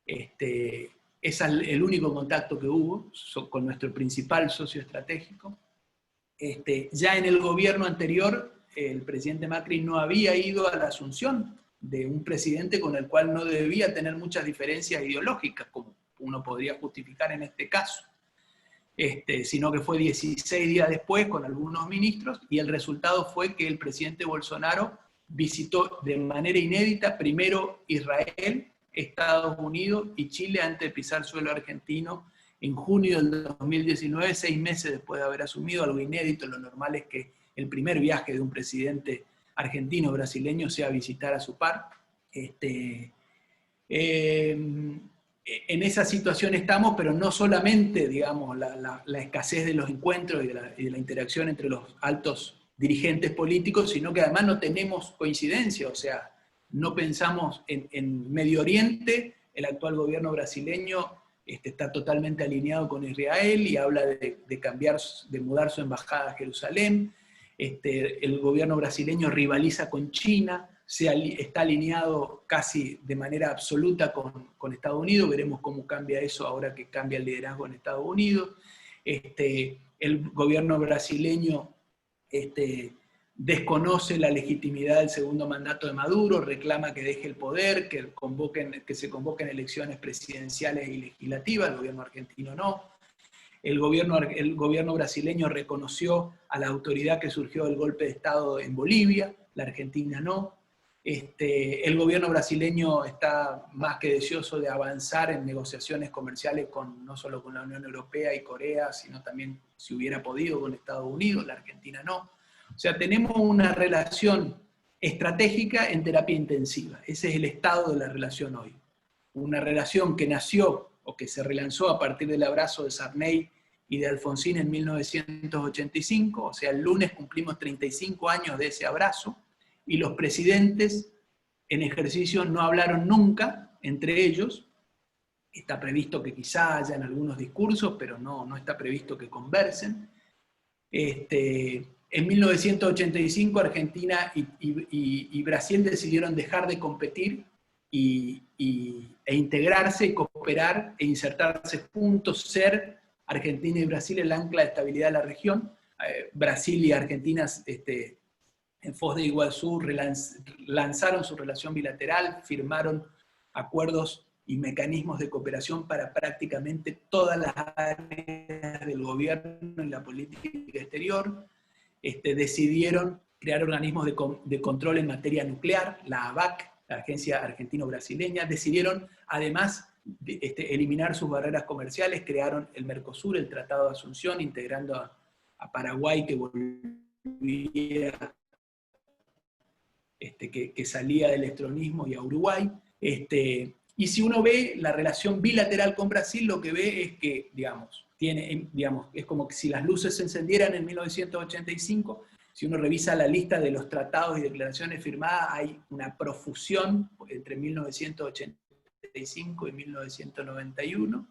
Ese es el único contacto que hubo con nuestro principal socio estratégico. Ya en el gobierno anterior, el presidente Macri no había ido a la asunción de un presidente con el cual no debía tener muchas diferencias ideológicas, como uno podría justificar en este caso. Sino que fue 16 días después con algunos ministros, y el resultado fue que el presidente Bolsonaro visitó de manera inédita primero Israel, Estados Unidos y Chile antes de pisar suelo argentino en junio del 2019, 6 meses después de haber asumido, algo inédito. Lo normal es que el primer viaje de un presidente argentino brasileño sea visitar a su par. En esa situación estamos, pero no solamente, digamos, la escasez de los encuentros y de la interacción entre los altos dirigentes políticos, sino que además no tenemos coincidencia, o sea, no pensamos en Medio Oriente. El actual gobierno brasileño está totalmente alineado con Israel y habla de mudar su embajada a Jerusalén. El gobierno brasileño rivaliza con China, está alineado casi de manera absoluta con Estados Unidos. Veremos cómo cambia eso ahora que cambia el liderazgo en Estados Unidos. El gobierno brasileño desconoce la legitimidad del segundo mandato de Maduro, reclama que deje el poder, que se convoquen elecciones presidenciales y legislativas. El gobierno argentino no. El gobierno brasileño reconoció a la autoridad que surgió del golpe de Estado en Bolivia, la Argentina no. El gobierno brasileño está más que deseoso de avanzar en negociaciones comerciales no solo con la Unión Europea y Corea, sino también, si hubiera podido, con Estados Unidos. La Argentina no. O sea, tenemos una relación estratégica en terapia intensiva. Ese es el estado de la relación hoy. Una relación que nació o que se relanzó a partir del abrazo de Sarney y de Alfonsín en 1985, o sea, el lunes cumplimos 35 años de ese abrazo, y los presidentes en ejercicio no hablaron nunca entre ellos. Está previsto que quizá hayan algunos discursos, pero no está previsto que conversen. En 1985 Argentina y Brasil decidieron dejar de competir e integrarse, y cooperar e insertarse juntos, ser Argentina y Brasil el ancla de estabilidad de la región. Brasil y Argentina en Foz de Iguazú lanzaron su relación bilateral, firmaron acuerdos y mecanismos de cooperación para prácticamente todas las áreas del gobierno y la política exterior. Decidieron crear organismos de control en materia nuclear, la ABAC, la Agencia Argentino-Brasileña. Decidieron además eliminar sus barreras comerciales, crearon el Mercosur, el Tratado de Asunción, integrando a Paraguay, que volvía, que salía del estronismo, y a Uruguay. Y si uno ve la relación bilateral con Brasil, lo que ve es que, digamos, es como que si las luces se encendieran en 1985, si uno revisa la lista de los tratados y declaraciones firmadas, hay una profusión entre 1985 y 1991,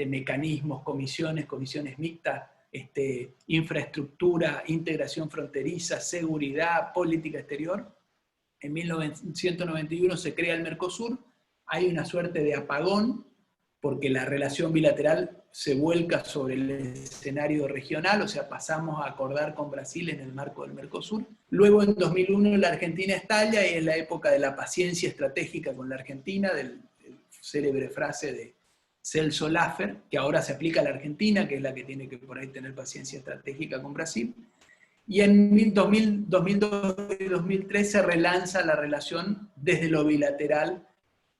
mecanismos, comisiones mixtas, infraestructura, integración fronteriza, seguridad, política exterior. En 1991 se crea el Mercosur, hay una suerte de apagón, porque la relación bilateral se vuelca sobre el escenario regional, o sea, pasamos a acordar con Brasil en el marco del Mercosur. Luego, en 2001, la Argentina estalla, y es la época de la paciencia estratégica con la Argentina, del célebre frase de Celso Laffer, que ahora se aplica a la Argentina, que es la que tiene que por ahí tener paciencia estratégica con Brasil. Y en 2002 y 2003 se relanza la relación desde lo bilateral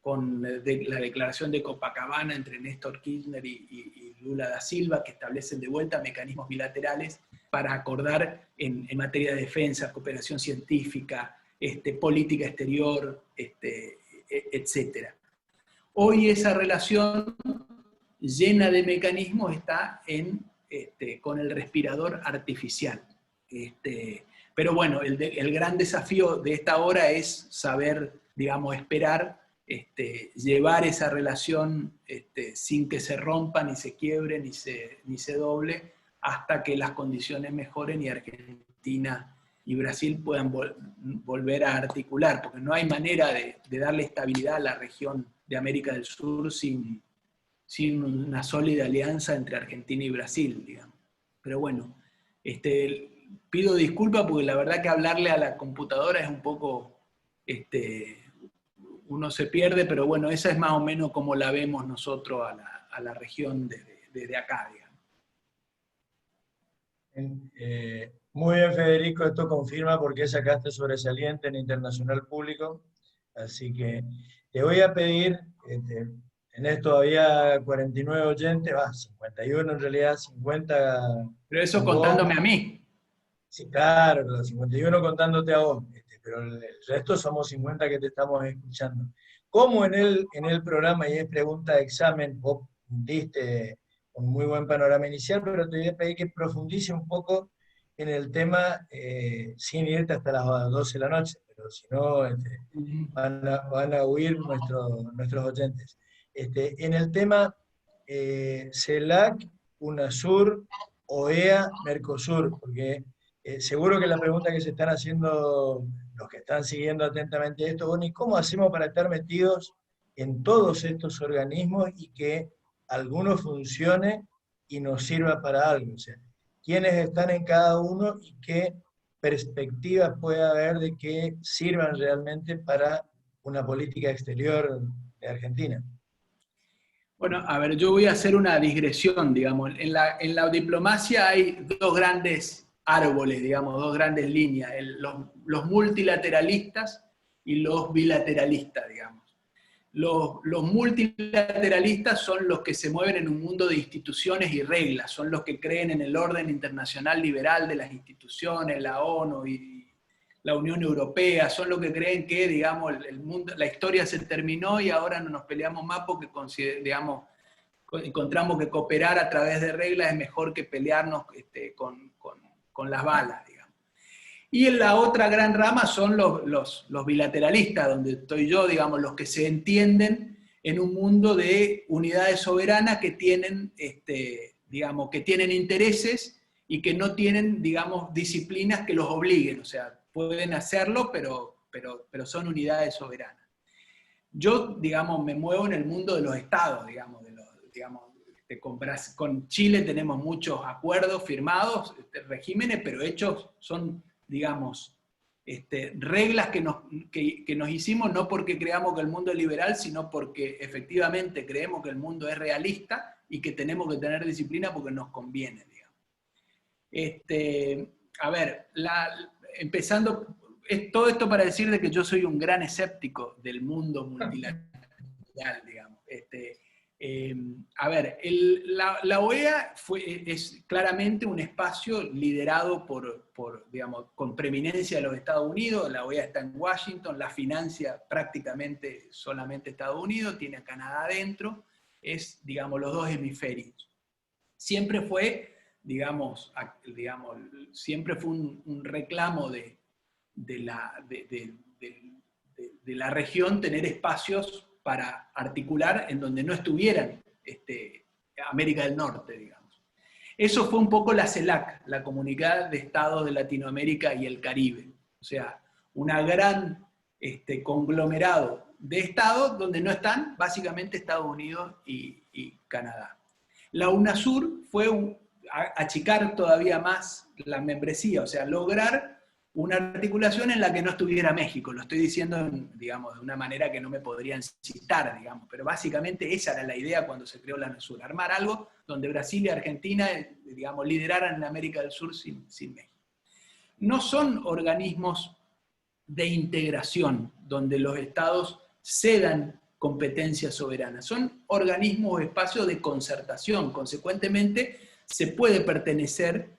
con la declaración de Copacabana entre Néstor Kirchner y Lula da Silva, que establecen de vuelta mecanismos bilaterales para acordar en materia de defensa, cooperación científica, política exterior, etc. Hoy esa relación llena de mecanismos está con el respirador artificial. Pero bueno, el gran desafío de esta hora es saber, digamos, esperar, llevar esa relación sin que se rompa, ni se quiebre, ni se doble, hasta que las condiciones mejoren y Argentina y Brasil puedan volver a articular, porque no hay manera de darle estabilidad a la región de América del Sur sin una sólida alianza entre Argentina y Brasil, digamos. Pero bueno, pido disculpas porque la verdad que hablarle a la computadora es un poco, uno se pierde, pero bueno, esa es más o menos como la vemos nosotros a la región desde acá, digamos. Muy bien, Federico, esto confirma por qué sacaste sobresaliente en Internacional Público, así que te voy a pedir, tenés todavía 49 oyentes, 51 en realidad, 50... Pero eso contándome a mí. Sí, claro, los 51 contándote a vos, pero el resto somos 50 que te estamos escuchando. Como en el programa, y es pregunta de examen, vos diste un muy buen panorama inicial, pero te voy a pedir que profundice un poco en el tema sin irte hasta las 12 de la noche, pero si no van a huir nuestros oyentes. En el tema CELAC, UNASUR, OEA, Mercosur, porque seguro que la pregunta que se están haciendo los que están siguiendo atentamente esto, Bonnie, ¿cómo hacemos para estar metidos en todos estos organismos y que alguno funcione y nos sirva para algo? O sea, ¿quiénes están en cada uno y qué perspectivas puede haber de que sirvan realmente para una política exterior de Argentina? Bueno, a ver, yo voy a hacer una digresión, digamos. En la diplomacia hay dos grandes árboles, digamos, dos grandes líneas, los multilateralistas y los bilateralistas, digamos. Los multilateralistas son los que se mueven en un mundo de instituciones y reglas, son los que creen en el orden internacional liberal de las instituciones, la ONU y la Unión Europea, son los que creen que, digamos, el mundo, la historia se terminó y ahora no nos peleamos más porque, digamos, encontramos que cooperar a través de reglas es mejor que pelearnos con las balas, digamos. Y en la otra gran rama son los bilateralistas, donde estoy yo, digamos, los que se entienden en un mundo de unidades soberanas que tienen, digamos, que tienen intereses y que no tienen, digamos, disciplinas que los obliguen, o sea, pueden hacerlo, pero son unidades soberanas. Yo, digamos, me muevo en el mundo de los estados, digamos, con Chile tenemos muchos acuerdos firmados, regímenes, pero hechos son, digamos, reglas que nos hicimos no porque creamos que el mundo es liberal, sino porque efectivamente creemos que el mundo es realista y que tenemos que tener disciplina porque nos conviene, digamos. A ver, empezando, todo esto para decir de que yo soy un gran escéptico del mundo multilateral, digamos. A ver, la OEA es claramente un espacio liderado digamos, con preeminencia de los Estados Unidos. La OEA está en Washington, la financia prácticamente solamente Estados Unidos, tiene a Canadá adentro, es, digamos, los dos hemisferios. Siempre fue, digamos siempre fue un reclamo de la región tener espacios para articular en donde no estuvieran América del Norte, digamos. Eso fue un poco la CELAC, la Comunidad de Estados de Latinoamérica y el Caribe. O sea, una gran conglomerado de estados donde no están básicamente Estados Unidos y Canadá. La UNASUR fue achicar todavía más la membresía, o sea, lograr una articulación en la que no estuviera México. Lo estoy diciendo, digamos, de una manera que no me podrían citar, digamos, pero básicamente esa era la idea cuando se creó la UNASUR, armar algo donde Brasil y Argentina, digamos, lideraran en América del Sur sin México. no son organismos de integración, donde los estados cedan competencias soberanas. Son organismos o espacios de concertación. Consecuentemente, se puede pertenecer,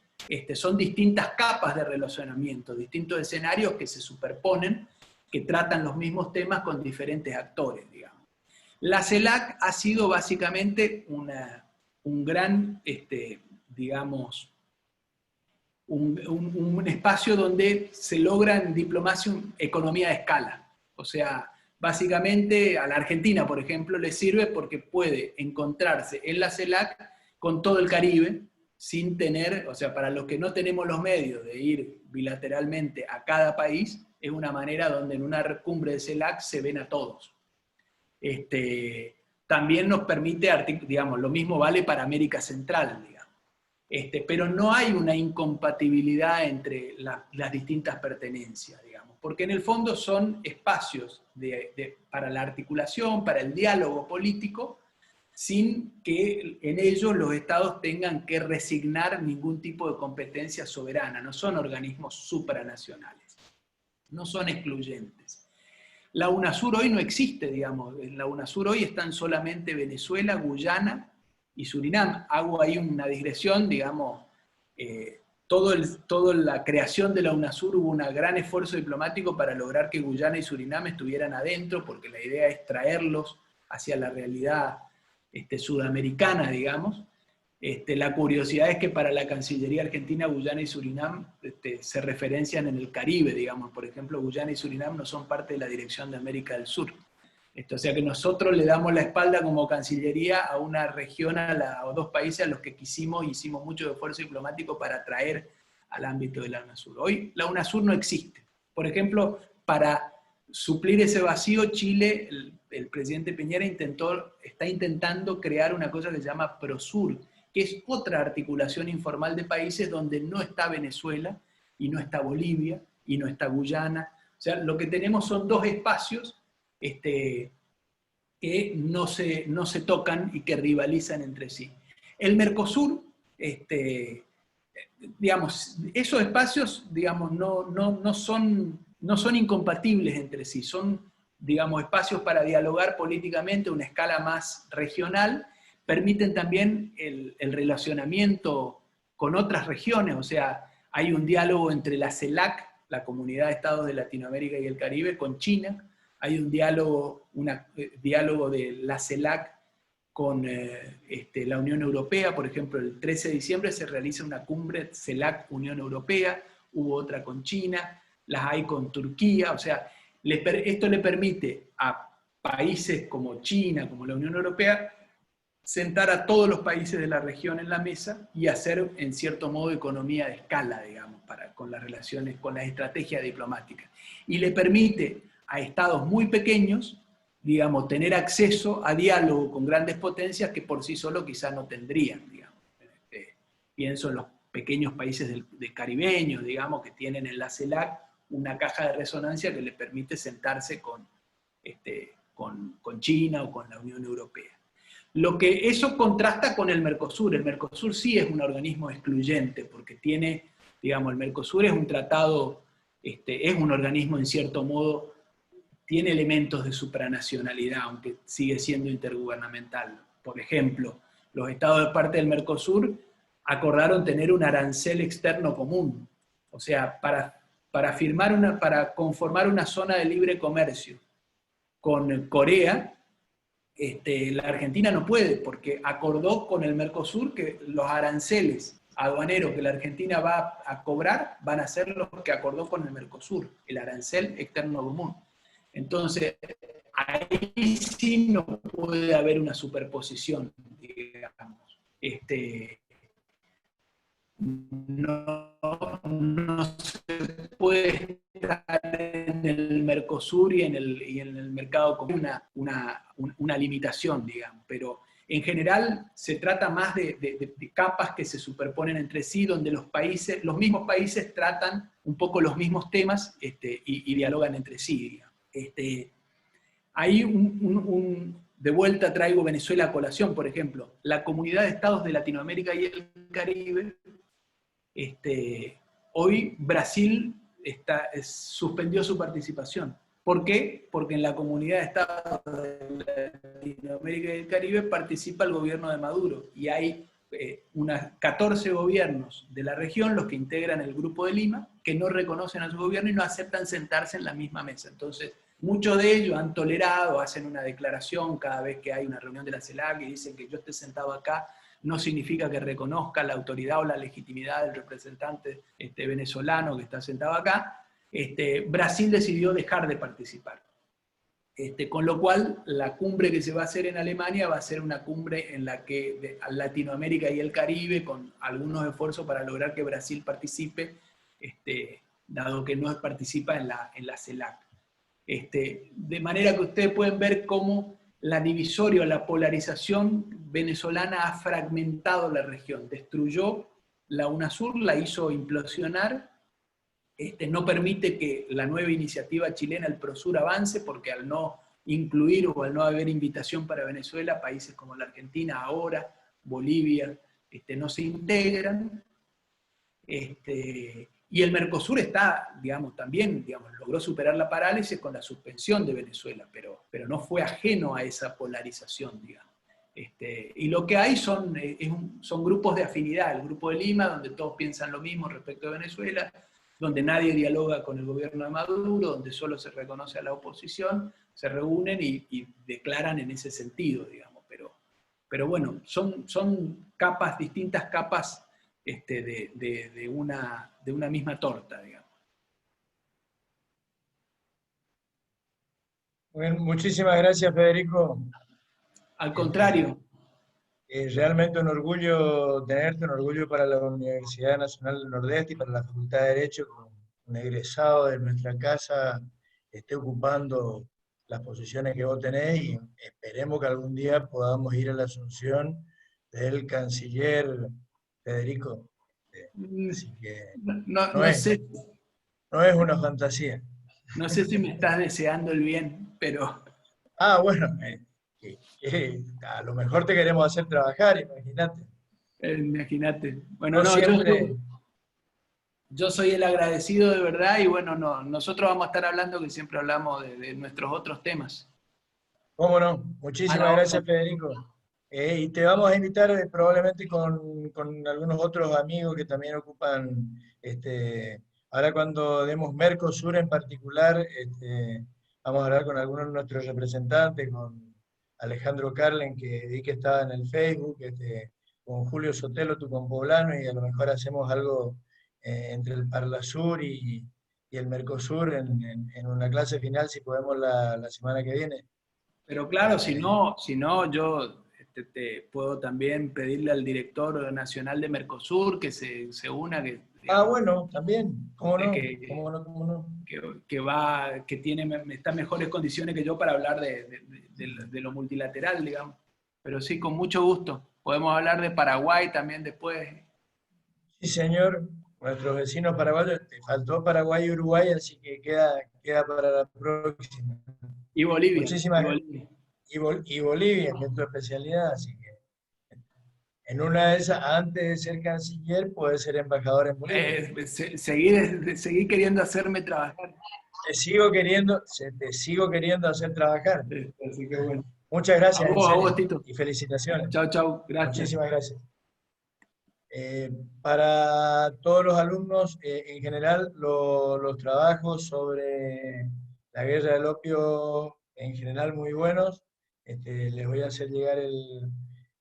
son distintas capas de relacionamiento, distintos escenarios que se superponen, que tratan los mismos temas con diferentes actores, digamos. La CELAC ha sido básicamente un gran, digamos, un espacio donde se logra en diplomacia economía de escala. O sea, básicamente a la Argentina, por ejemplo, le sirve porque puede encontrarse en la CELAC con todo el Caribe, sin tener, o sea, para los que no tenemos los medios de ir bilateralmente a cada país, es una manera donde en una cumbre de CELAC se ven a todos. También nos permite, digamos, lo mismo vale para América Central, digamos. Pero no hay una incompatibilidad entre las distintas pertenencias, digamos, porque en el fondo son espacios para la articulación, para el diálogo político, sin que en ellos los estados tengan que resignar ningún tipo de competencia soberana. No son organismos supranacionales, no son excluyentes. La UNASUR hoy no existe, digamos. En la UNASUR hoy están solamente Venezuela, Guyana y Surinam. Hago ahí una digresión, digamos, toda la creación de la UNASUR hubo un gran esfuerzo diplomático para lograr que Guyana y Surinam estuvieran adentro, porque la idea es traerlos hacia la realidad sudamericana, digamos. La curiosidad es que para la Cancillería Argentina, Guyana y Surinam se referencian en el Caribe, digamos. Por ejemplo, Guyana y Surinam no son parte de la Dirección de América del Sur. O sea que nosotros le damos la espalda como Cancillería a una región, o dos países a los que hicimos mucho esfuerzo diplomático para traer al ámbito de la UNASUR. Hoy la UNASUR no existe. Por ejemplo, para suplir ese vacío, Chile, el presidente Piñera está intentando crear una cosa que se llama PROSUR, que es otra articulación informal de países donde no está Venezuela, y no está Bolivia, y no está Guyana. O sea, lo que tenemos son dos espacios que no se tocan y que rivalizan entre sí. El Mercosur, digamos, esos espacios, digamos, no son incompatibles entre sí, son, digamos, espacios para dialogar políticamente a una escala más regional, permiten también el relacionamiento con otras regiones, o sea, hay un diálogo entre la CELAC, la Comunidad de Estados de Latinoamérica y el Caribe, con China, hay un diálogo de la CELAC con la Unión Europea. Por ejemplo, el 13 de diciembre se realiza una cumbre CELAC-Unión Europea, hubo otra con China, las hay con Turquía. O sea, esto le permite a países como China, como la Unión Europea, sentar a todos los países de la región en la mesa y hacer, en cierto modo, economía de escala, digamos, con las relaciones, con las estrategias diplomáticas. Y le permite a estados muy pequeños, digamos, tener acceso a diálogo con grandes potencias que por sí solo quizás no tendrían, digamos. Pienso en los pequeños países de caribeños, digamos, que tienen en la CELAC una caja de resonancia que le permite sentarse con China o con la Unión Europea. Lo que eso contrasta con el Mercosur. El Mercosur sí es un organismo excluyente, porque tiene, digamos, el Mercosur es un tratado, es un organismo en cierto modo, tiene elementos de supranacionalidad, aunque sigue siendo intergubernamental. Por ejemplo, los estados de parte del Mercosur acordaron tener un arancel externo común. O sea, para conformar una zona de libre comercio con Corea, la Argentina no puede, porque acordó con el Mercosur que los aranceles aduaneros que la Argentina va a cobrar van a ser los que acordó con el Mercosur, el arancel externo común. Entonces, ahí sí no puede haber una superposición, digamos. No se puede estar en el Mercosur y en el mercado común una limitación, digamos, pero en general se trata más de capas que se superponen entre sí, donde los mismos países tratan un poco los mismos temas y dialogan entre sí, digamos. Ahí de vuelta traigo Venezuela a colación, por ejemplo. La Comunidad de Estados de Latinoamérica y el Caribe Hoy Brasil suspendió su participación. ¿Por qué? Porque en la comunidad de Estados de Latinoamérica y el Caribe participa el gobierno de Maduro, y hay unas 14 gobiernos de la región, los que integran el Grupo de Lima, que no reconocen a su gobierno y no aceptan sentarse en la misma mesa. Entonces, muchos de ellos han tolerado, hacen una declaración cada vez que hay una reunión de la CELAC y dicen que yo esté sentado acá no significa que reconozca la autoridad o la legitimidad del representante venezolano que está sentado acá. Brasil decidió dejar de participar. Con lo cual, la cumbre que se va a hacer en Alemania va a ser una cumbre en la que Latinoamérica y el Caribe, con algunos esfuerzos para lograr que Brasil participe, dado que no participa en la CELAC. De manera que ustedes pueden ver cómo la divisoria, la polarización venezolana ha fragmentado la región, destruyó la UNASUR, la hizo implosionar, no permite que la nueva iniciativa chilena, el PROSUR, avance, porque al no incluir o al no haber invitación para Venezuela, países como la Argentina ahora, Bolivia, no se integran. Y el Mercosur está, también logró superar la parálisis con la suspensión de Venezuela, pero no fue ajeno a esa polarización, digamos. Y lo que hay son grupos de afinidad, el Grupo de Lima, donde todos piensan lo mismo respecto de Venezuela, donde nadie dialoga con el gobierno de Maduro, donde solo se reconoce a la oposición, se reúnen y declaran en ese sentido, digamos. Pero bueno, son capas, distintas capas de una misma torta, digamos. Bueno, muchísimas gracias, Federico. Al contrario. Realmente un orgullo tenerte, un orgullo para la Universidad Nacional del Nordeste y para la Facultad de Derecho, que un egresado de nuestra casa esté ocupando las posiciones que vos tenés, y esperemos que algún día podamos ir a la asunción del canciller Federico. Así que no sé. No es una fantasía. No sé si me estás deseando el bien, pero... Ah, bueno, a lo mejor te queremos hacer trabajar, imagínate. Imagínate. Bueno, No siempre... yo soy el agradecido de verdad, y bueno, nosotros vamos a estar hablando, que siempre hablamos de nuestros otros temas. ¿Cómo no? Muchísimas gracias, Federico. Y te vamos a invitar probablemente con algunos otros amigos que también ocupan, ahora cuando demos Mercosur en particular, vamos a hablar con algunos de nuestros representantes, con Alejandro Carlen, que vi que estaba en el Facebook, con Julio Sotelo, tu compoblano, y a lo mejor hacemos algo entre el Parlasur y el Mercosur en una clase final, si podemos la semana que viene. Pero claro, si no yo te puedo también pedirle al director nacional de Mercosur que se una. Bueno, también, ¿cómo no? Que está en mejores condiciones que yo para hablar de lo multilateral, digamos. Pero sí, con mucho gusto. Podemos hablar de Paraguay también después. Sí, señor. Nuestros vecinos paraguayos, te faltó Paraguay y Uruguay, así que queda para la próxima. Y Bolivia. Muchísimas gracias. Y Bolivia, que es tu especialidad, así que en una de esas, antes de ser canciller, puedes ser embajador en Bolivia. Seguí queriendo hacerme trabajar. Te sigo queriendo hacer trabajar. Así que bueno. Muchas gracias, a vos, Tito. Y felicitaciones. Chau, gracias. Muchísimas gracias. Para todos los alumnos, en general, los trabajos sobre la guerra del opio, en general, muy buenos. Les voy a hacer llegar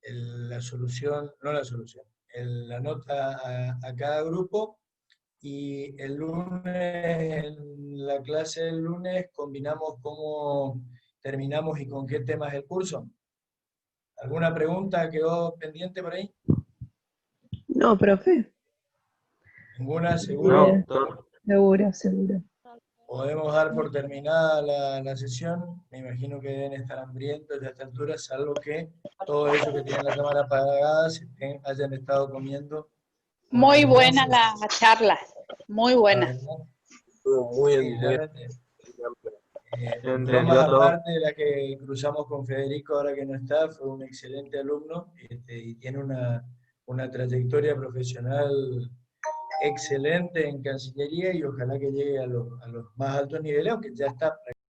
la solución, no la solución, la nota a cada grupo, y el lunes, en la clase del lunes, combinamos cómo terminamos y con qué temas el curso. ¿Alguna pregunta quedó pendiente por ahí? No, profe. ¿Ninguna? ¿Seguro? No, seguro. Podemos dar por terminada la sesión. Me imagino que deben estar hambrientos a esta altura, salvo que todos ellos que tienen la cámara apagada hayan estado comiendo. Muy buena la charla, muy buena. Muy bien. Bromas aparte de la que cruzamos con Federico ahora que no está, fue un excelente alumno, y tiene una trayectoria profesional excelente en Cancillería y ojalá que llegue a los más altos niveles, aunque ya está